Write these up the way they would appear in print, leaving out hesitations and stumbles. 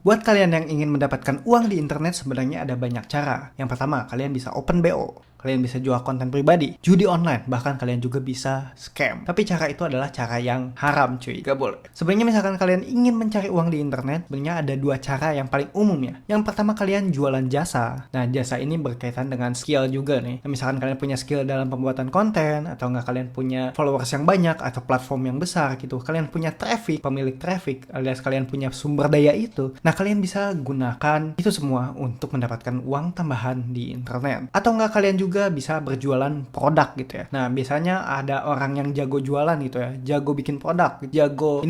Buat kalian yang ingin mendapatkan uang di internet sebenarnya ada banyak cara. Yang pertama, kalian bisa open BO. Kalian bisa jual konten pribadi, judi online, bahkan kalian juga bisa scam. Tapi cara itu adalah cara yang haram cuy, gak boleh. Sebenarnya misalkan kalian ingin mencari uang di internet, sebenarnya ada dua cara yang paling umum ya. Yang pertama kalian jualan jasa. Nah jasa ini berkaitan dengan skill juga nih. Nah, misalkan kalian punya skill dalam pembuatan konten, atau nggak kalian punya followers yang banyak, atau platform yang besar gitu. Kalian punya traffic, pemilik traffic, alias kalian punya sumber daya itu. Nah kalian bisa gunakan itu semua untuk mendapatkan uang tambahan di internet. Atau nggak kalian juga bisa berjualan produk gitu ya. Nah biasanya ada orang yang jago jualan gitu ya, jago bikin produk, jago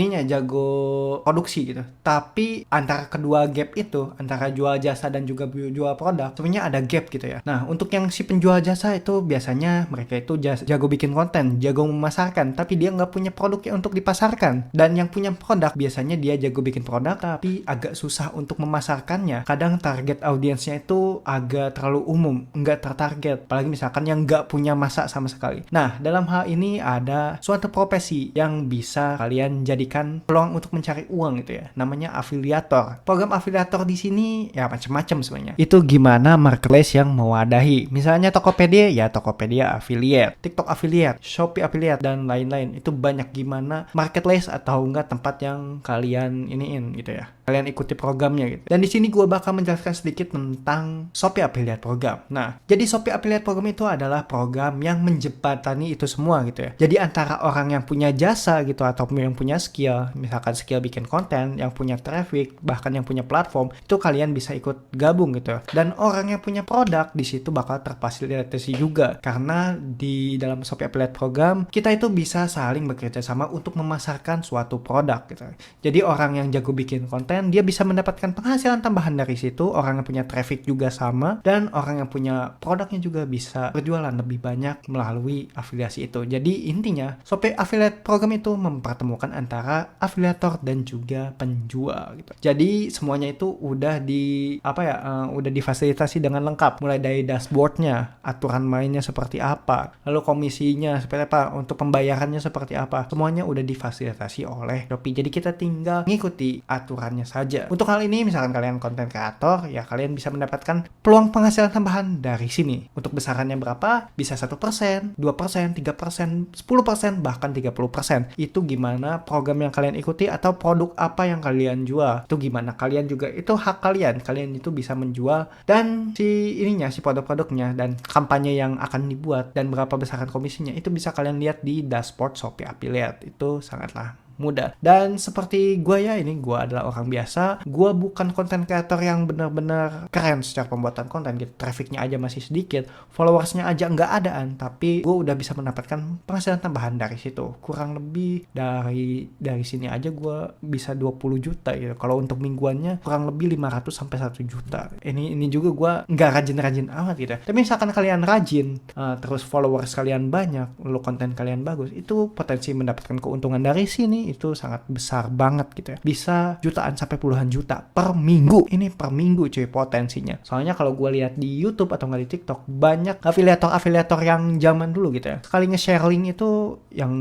produksi gitu. Tapi antara kedua gap itu, antara jual jasa dan juga jual produk, sebenarnya ada gap gitu ya. Nah untuk yang si penjual jasa itu biasanya mereka itu jago bikin konten, jago memasarkan, tapi dia nggak punya produknya untuk dipasarkan. Dan yang punya produk biasanya dia jago bikin produk, tapi agak susah untuk memasarkannya. Kadang target audiensnya itu agak terlalu umum, nggak tertarget. Apalagi misalkan yang nggak punya masa sama sekali. Nah, dalam hal ini ada suatu profesi yang bisa kalian jadikan peluang untuk mencari uang gitu ya. Namanya afiliator. Program afiliator di sini ya macam-macam sebenarnya. Itu gimana marketplace yang mewadahi. Misalnya Tokopedia, ya Tokopedia affiliate, TikTok affiliate, Shopee affiliate, dan lain-lain. Itu banyak gimana marketplace atau enggak tempat yang kalian iniin gitu ya. Kalian ikuti programnya gitu. Dan di sini gue bakal menjelaskan sedikit tentang Shopee Affiliate Program. Nah, jadi Shopee Affiliate Program itu adalah program yang menjembatani itu semua gitu ya. Jadi antara orang yang punya jasa gitu atau yang punya skill, misalkan skill bikin konten, yang punya traffic, bahkan yang punya platform, itu kalian bisa ikut gabung gitu. Dan orang yang punya produk di situ bakal terfasilitasi juga. Karena di dalam Shopee Affiliate Program, kita itu bisa saling bekerja sama untuk memasarkan suatu produk gitu. Jadi orang yang jago bikin konten, dia bisa mendapatkan penghasilan tambahan dari situ, orang yang punya traffic juga sama, dan orang yang punya produknya juga bisa berjualan lebih banyak melalui afiliasi itu. Jadi intinya, Shopee Affiliate Program itu mempertemukan antara afiliator dan juga penjual gitu. Jadi semuanya itu udah udah difasilitasi dengan lengkap, mulai dari dashboardnya, aturan mainnya seperti apa, lalu komisinya seperti apa, untuk pembayarannya seperti apa, semuanya udah difasilitasi oleh Shopee. Jadi kita tinggal ngikuti aturannya saja. Untuk hal ini misalkan kalian konten kreator, ya kalian bisa mendapatkan peluang penghasilan tambahan dari sini. Untuk besarannya berapa? Bisa 1%, 2%, 3%, 10%, bahkan 30%. Itu gimana program yang kalian ikuti atau produk apa yang kalian jual. Itu gimana kalian juga, itu hak kalian. Kalian itu bisa menjual dan si produk-produknya dan kampanye yang akan dibuat dan berapa besaran komisinya itu bisa kalian lihat di dashboard Shopee Affiliate. Itu sangatlah mudah. Dan seperti gue ya, ini gue adalah orang biasa, gue bukan konten kreator yang benar-benar keren secara pembuatan konten gitu, trafficnya aja masih sedikit, followersnya aja nggak adaan, tapi gue udah bisa mendapatkan penghasilan tambahan dari situ. Kurang lebih dari sini aja gue bisa 20 juta gitu. Kalau untuk mingguannya kurang lebih 500 sampai 1 juta. Ini juga gue nggak rajin-rajin amat gitu. Tapi misalkan kalian rajin, terus followers kalian banyak, lalu konten kalian bagus, itu potensi mendapatkan keuntungan dari sini itu sangat besar banget gitu ya. Bisa jutaan sampai puluhan juta per minggu. Ini per minggu cuy potensinya. Soalnya kalau gue lihat di YouTube atau nggak di TikTok, banyak afiliator yang zaman dulu gitu ya. Sekali nge-share link itu yang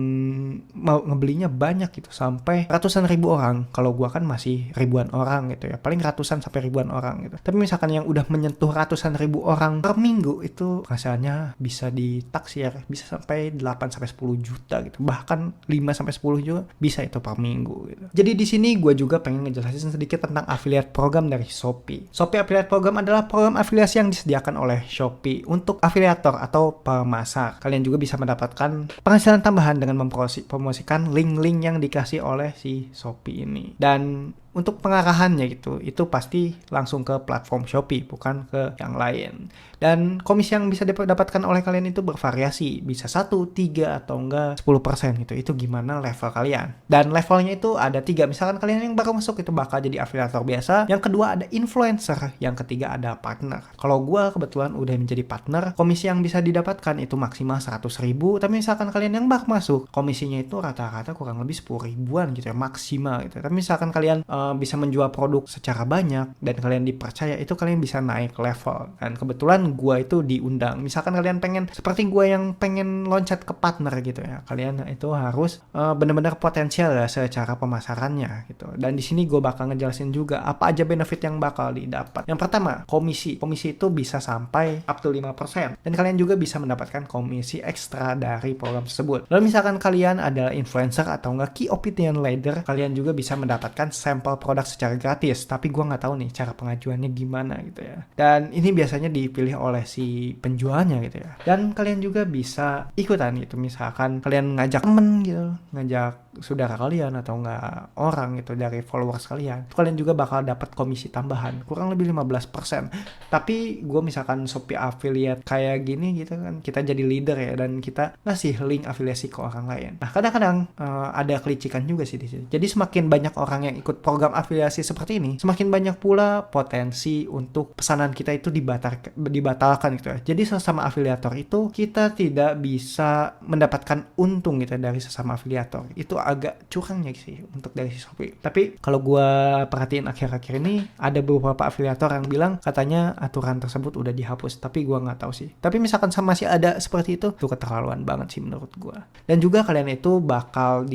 mau ngebelinya banyak gitu. Sampai ratusan ribu orang. Kalau gue kan masih ribuan orang gitu ya. Paling ratusan sampai ribuan orang gitu. Tapi misalkan yang udah menyentuh ratusan ribu orang per minggu, itu hasilnya bisa ditaksir. Bisa sampai 8 sampai 10 juta gitu. Bahkan 5 sampai 10 juga bisa itu per minggu gitu. Jadi di sini gue juga pengen ngejelasin sedikit tentang affiliate program dari Shopee. Shopee Affiliate Program adalah program afiliasi yang disediakan oleh Shopee untuk afiliator atau pemasar. Kalian juga bisa mendapatkan penghasilan tambahan dengan mempromosikan link-link yang dikasih oleh si Shopee ini. Dan untuk pengarahannya gitu, itu pasti langsung ke platform Shopee, bukan ke yang lain. Dan komisi yang bisa didapatkan oleh kalian itu bervariasi, bisa 1, 3, atau enggak 10% gitu. Itu gimana level kalian. Dan levelnya itu ada 3, misalkan kalian yang baru masuk itu bakal jadi afiliator biasa, yang kedua ada influencer, yang ketiga ada partner. Kalau gue kebetulan udah menjadi partner, komisi yang bisa didapatkan itu maksimal 100.000, tapi misalkan kalian yang baru masuk, komisinya itu rata-rata kurang lebih 10 ribuan gitu ya, maksimal gitu. Tapi misalkan kalian bisa menjual produk secara banyak dan kalian dipercaya, itu kalian bisa naik level. Dan kebetulan gue itu diundang. Misalkan kalian pengen seperti gue yang pengen loncat ke partner gitu ya, kalian itu harus benar-benar potensial ya secara pemasarannya gitu. Dan di sini gue bakal ngejelasin juga apa aja benefit yang bakal didapat. Yang pertama, komisi itu bisa sampai up to 5%, dan kalian juga bisa mendapatkan komisi ekstra dari program tersebut. Lalu misalkan kalian adalah influencer atau enggak key opinion leader, kalian juga bisa mendapatkan sampel produk secara gratis, tapi gue nggak tahu nih cara pengajuannya gimana gitu ya. Dan ini biasanya dipilih oleh si penjualnya gitu ya. Dan kalian juga bisa ikutan gitu, misalkan kalian ngajak temen gitu, ngajak saudara kalian atau enggak orang gitu dari followers kalian, kalian juga bakal dapat komisi tambahan kurang lebih 15%. Tapi gue misalkan Shopee affiliate kayak gini gitu kan, kita jadi leader ya, dan kita ngasih link afiliasi ke orang lain. Nah kadang-kadang ada kelicikan juga sih di sini. Jadi semakin banyak orang yang ikut program afiliasi seperti ini, semakin banyak pula potensi untuk pesanan kita itu dibatalkan gitu ya. Jadi sesama afiliator itu kita tidak bisa mendapatkan untung gitu dari sesama afiliator. Itu agak curangnya sih untuk dari Shopee. Tapi kalau gue perhatiin akhir-akhir ini, ada beberapa afiliator yang bilang katanya aturan tersebut udah dihapus. Tapi gue nggak tahu sih. Tapi misalkan masih ada seperti itu keterlaluan banget sih menurut gue. Dan juga kalian itu bakal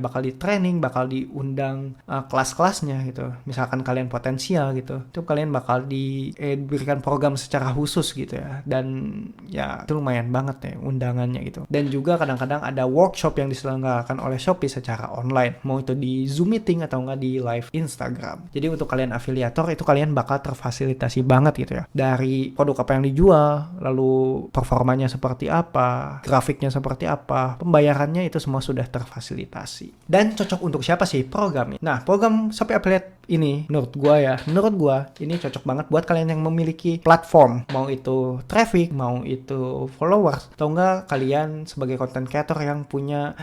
bakal di training, bakal diundang kelas-kelasnya gitu. Misalkan kalian potensial gitu, itu kalian bakal diberikan program secara khusus gitu ya. Dan ya itu lumayan banget ya undangannya gitu. Dan juga kadang-kadang ada workshop yang diselenggarakan oleh Shopee secara online, mau itu di Zoom meeting atau enggak di live Instagram. Jadi untuk kalian afiliator itu kalian bakal terfasilitasi banget gitu ya. Dari produk apa yang dijual, lalu performanya seperti apa, grafiknya seperti apa, pembayarannya itu semua sudah terfasilitasi. Dan cocok untuk siapa sih program ini? Nah, program Shopee Affiliate ini menurut gua ini cocok banget buat kalian yang memiliki platform, mau itu traffic, mau itu followers, atau enggak kalian sebagai content creator yang punya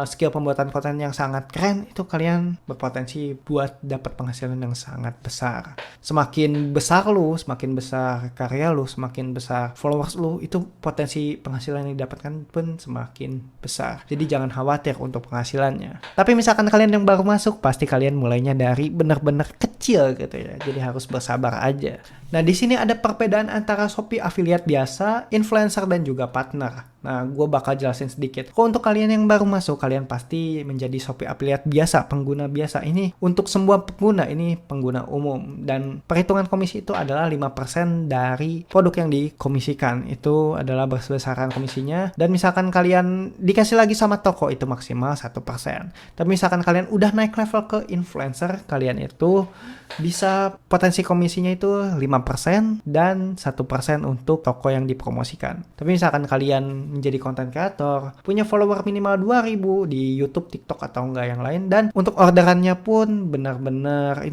skill pembuatan konten yang sangat keren, itu kalian berpotensi buat dapat penghasilan yang sangat besar. Semakin besar lu, semakin besar karya lu, semakin besar followers lu, itu potensi penghasilan yang didapatkan pun semakin besar. Jadi jangan khawatir untuk penghasilannya. Tapi misalkan kalian yang baru masuk, pasti kalian mulainya dari benar-benar kecil gitu ya. Jadi harus bersabar aja. Nah, di sini ada perbedaan antara Shopee affiliate biasa, influencer, dan juga partner. Nah, gue bakal jelasin sedikit. Kalau untuk kalian yang baru masuk, kalian pasti menjadi Shopee affiliate biasa, pengguna biasa. Ini untuk semua pengguna, ini pengguna umum. Dan perhitungan komisi itu adalah 5% dari produk yang dikomisikan. Itu adalah besaran komisinya. Dan misalkan kalian dikasih lagi sama toko, itu maksimal 1%. Tapi misalkan kalian udah naik level ke influencer, kalian itu bisa potensi komisinya itu 5% dan 1% untuk toko yang dipromosikan. Tapi misalkan kalian menjadi content creator, punya follower minimal 2000 di YouTube, TikTok, atau enggak yang lain, dan untuk orderannya pun benar-benar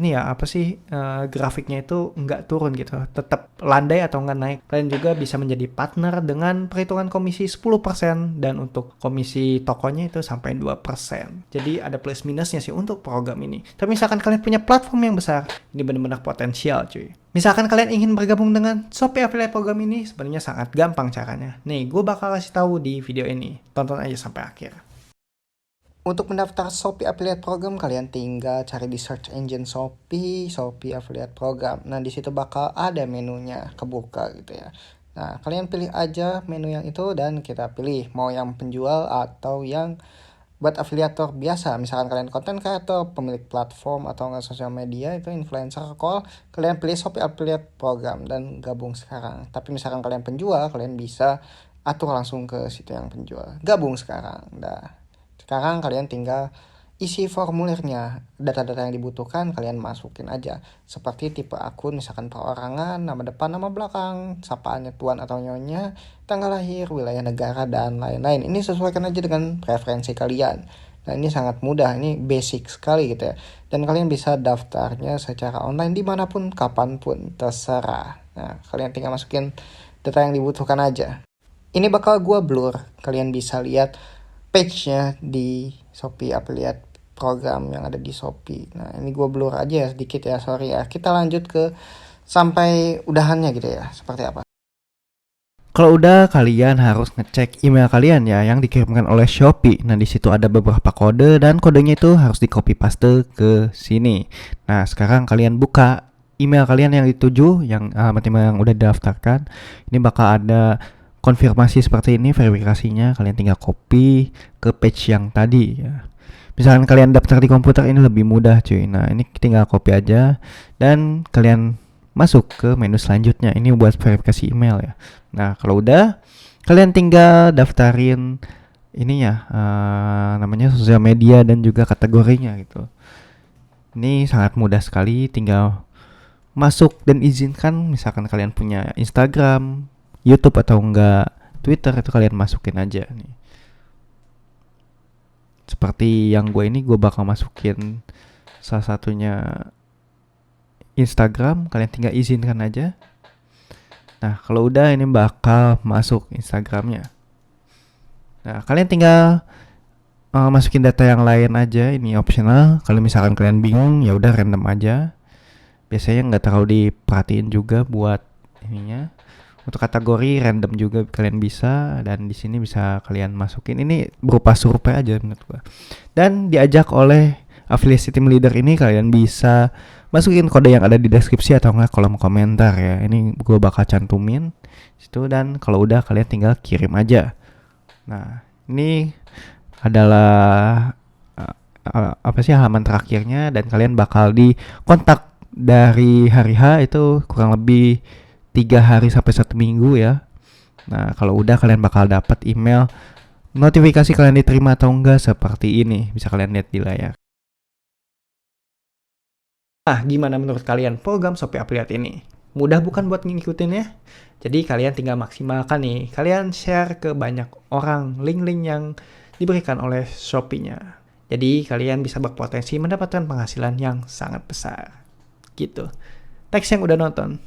grafiknya itu enggak turun gitu, tetap landai atau enggak naik, kalian juga bisa menjadi partner dengan perhitungan komisi 10% dan untuk komisi tokonya itu sampai 2%. Jadi ada plus minusnya sih untuk program ini. Tapi misalkan kalian punya platform yang besar, ini benar-benar potensial cuy. Misalkan kalian ingin bergabung dengan Shopee Affiliate Program ini, sebenarnya sangat gampang caranya. Nih, gue bakal kasih tahu di video ini. Tonton aja sampai akhir. Untuk mendaftar Shopee Affiliate Program, kalian tinggal cari di search engine Shopee Affiliate Program. Nah, di situ bakal ada menunya kebuka gitu ya. Nah, kalian pilih aja menu yang itu dan kita pilih mau yang penjual atau yang buat afiliator biasa. Misalkan kalian content creator, pemilik platform atau nggak sosial media, itu influencer call, kalian pilih Shopee Affiliate Program dan gabung sekarang. Tapi misalkan kalian penjual, kalian bisa atur langsung ke situ yang penjual, gabung sekarang. Nah, sekarang kalian tinggal isi formulirnya, data-data yang dibutuhkan kalian masukin aja, seperti tipe akun, misalkan perorangan, nama depan, nama belakang, sapaannya tuan atau nyonya, tanggal lahir, wilayah negara, dan lain-lain. Ini sesuaikan aja dengan preferensi kalian. Nah, ini sangat mudah, ini basic sekali gitu ya. Dan kalian bisa daftarnya secara online dimanapun, kapanpun, terserah. Nah, kalian tinggal masukin data yang dibutuhkan aja. Ini bakal gua blur, kalian bisa lihat page-nya di Shopee Affiliate Program yang ada di Shopee. Nah, ini gue blur aja ya sedikit ya, sorry ya. Kita lanjut ke sampai udahannya gitu ya, seperti apa. Kalau udah, kalian harus ngecek email kalian ya yang dikirimkan oleh Shopee. Nah, di situ ada beberapa kode dan kodenya itu harus di copy paste ke sini. Nah, sekarang kalian buka email kalian yang dituju, yang alamat email yang udah didaftarkan. Ini bakal ada konfirmasi seperti ini, verifikasinya. Kalian tinggal copy ke page yang tadi ya. Misalkan kalian daftar di komputer, ini lebih mudah cuy. Nah, ini tinggal copy aja dan kalian masuk ke menu selanjutnya. Ini buat verifikasi email ya. Nah, kalau udah, kalian tinggal daftarin ininya, namanya sosial media dan juga kategorinya gitu. Ini sangat mudah sekali, tinggal masuk dan izinkan. Misalkan kalian punya Instagram, YouTube atau enggak Twitter, itu kalian masukin aja nih. Seperti yang gue ini, gue bakal masukin salah satunya Instagram, kalian tinggal izinkan aja. Nah, kalau udah ini bakal masuk Instagramnya. Nah, kalian tinggal masukin data yang lain aja, ini optional. Kalau misalkan kalian bingung, ya udah random aja. Biasanya nggak terlalu diperhatiin juga buat ininya. Untuk kategori random juga kalian bisa, dan di sini bisa kalian masukin. Ini berupa survei aja menurut gua. Dan diajak oleh affiliate team leader ini, kalian bisa masukin kode yang ada di deskripsi atau enggak kolom komentar ya. Ini gua bakal cantumin situ, dan kalau udah kalian tinggal kirim aja. Nah, ini adalah apa sih halaman terakhirnya, dan kalian bakal dikontak dari hari H itu kurang lebih 3 hari sampai 1 minggu ya. Nah, kalau udah kalian bakal dapat email notifikasi kalian diterima atau enggak seperti ini. Bisa kalian lihat di layar. Nah, gimana menurut kalian program Shopee Affiliate ini? Mudah bukan buat ngikutinnya? Jadi kalian tinggal maksimalkan nih. Kalian share ke banyak orang link-link yang diberikan oleh Shopee-nya. Jadi kalian bisa berpotensi mendapatkan penghasilan yang sangat besar. Gitu. Thanks yang udah nonton.